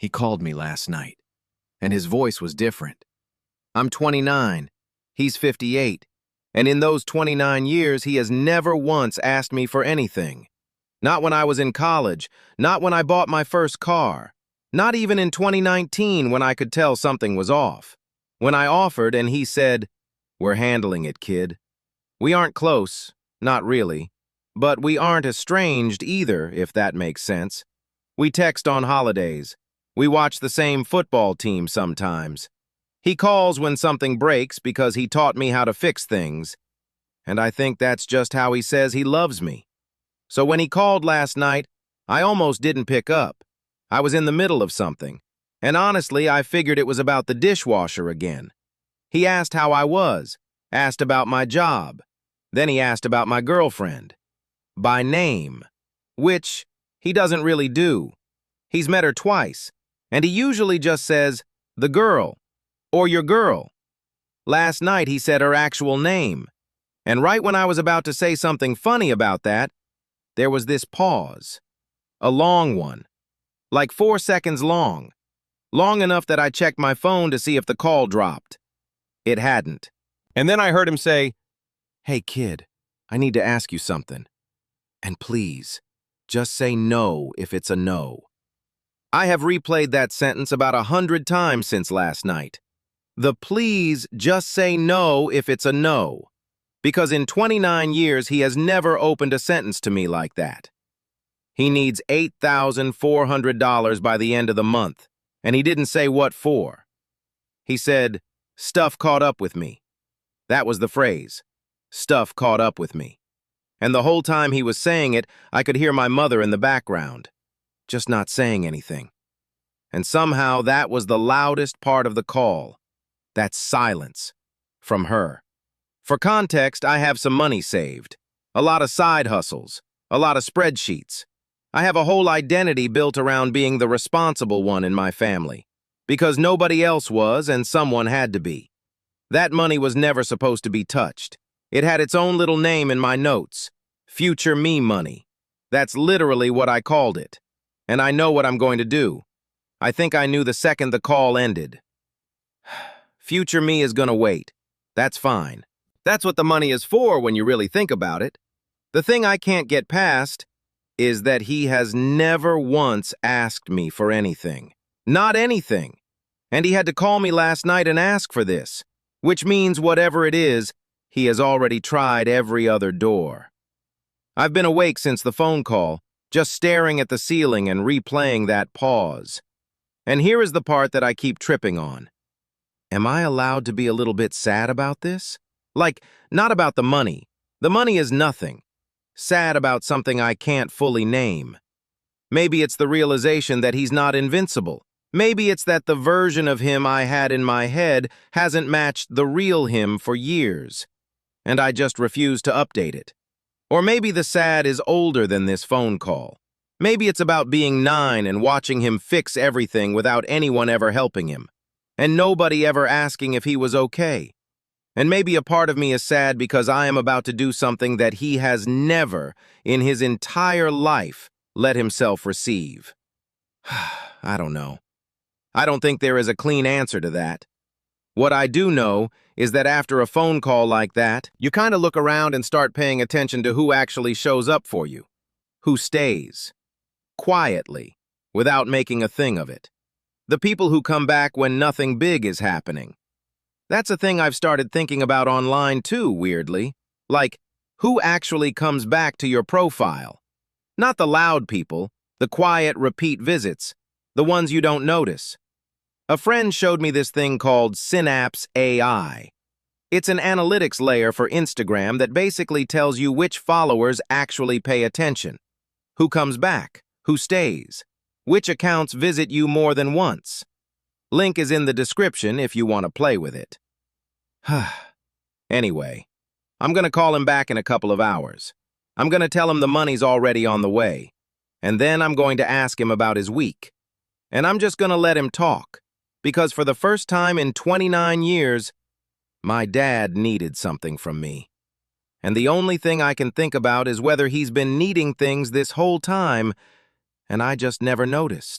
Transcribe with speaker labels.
Speaker 1: He called me last night, and his voice was different. I'm 29, he's 58, and in those 29 years, he has never once asked me for anything. Not when I was in college, not when I bought my first car, not even in 2019 when I could tell something was off. When I offered and he said, "We're handling it, kid." We aren't close, not really, but we aren't estranged either, if that makes sense. We text on holidays. We watch the same football team sometimes. He calls when something breaks because he taught me how to fix things, and I think that's just how he says he loves me. So when he called last night, I almost didn't pick up. I was in the middle of something, and honestly, I figured it was about the dishwasher again. He asked how I was, asked about my job. Then he asked about my girlfriend. By name, which he doesn't really do. He's met her twice, and he usually just says, "the girl," or "your girl." Last night he said her actual name, and right when I was about to say something funny about that, there was this pause. A long one, like 4 seconds long. Long enough that I checked my phone to see if the call dropped. It hadn't. And then I heard him say, "Hey kid, I need to ask you something. And please, just say no if it's a no." I have replayed that sentence about 100 times since last night. The "please just say no if it's a no." Because in 29 years, he has never opened a sentence to me like that. He needs $8,400 by the end of the month, and he didn't say what for. He said, "Stuff caught up with me." That was the phrase. Stuff caught up with me. And the whole time he was saying it, I could hear my mother in the background, just not saying anything. And somehow that was the loudest part of the call. That silence from her. For context, I have some money saved, a lot of side hustles, a lot of spreadsheets. I have a whole identity built around being the responsible one in my family, because nobody else was and someone had to be. That money was never supposed to be touched. It had its own little name in my notes, future me money. That's literally what I called it. And I know what I'm going to do. I think I knew the second the call ended. Future me is gonna wait. That's fine. That's what the money is for when you really think about it. The thing I can't get past is that he has never once asked me for anything. Not anything. And he had to call me last night and ask for this, which means whatever it is, he has already tried every other door. I've been awake since the phone call, just staring at the ceiling and replaying that pause. And here is the part that I keep tripping on. Am I allowed to be a little bit sad about this? Like, not about the money. The money is nothing. Sad about something I can't fully name. Maybe it's the realization that he's not invincible. Maybe it's that the version of him I had in my head hasn't matched the real him for years, and I just refuse to update it. Or maybe the sad is older than this phone call. Maybe it's about being 9 and watching him fix everything without anyone ever helping him, and nobody ever asking if he was okay. And maybe a part of me is sad because I am about to do something that he has never, in his entire life, let himself receive. I don't know. I don't think there is a clean answer to that. What I do know is that after a phone call like that, you kind of look around and start paying attention to who actually shows up for you, who stays, quietly, without making a thing of it. The people who come back when nothing big is happening. That's a thing I've started thinking about online too, weirdly. Like, who actually comes back to your profile? Not the loud people, the quiet repeat visits, the ones you don't notice. A friend showed me this thing called Synapse AI. It's an analytics layer for Instagram that basically tells you which followers actually pay attention, who comes back, who stays, which accounts visit you more than once. Link is in the description if you want to play with it. Anyway, I'm going to call him back in a couple of hours. I'm going to tell him the money's already on the way. And then I'm going to ask him about his week. And I'm just going to let him talk. Because for the first time in 29 years, my dad needed something from me. And the only thing I can think about is whether he's been needing things this whole time, and I just never noticed.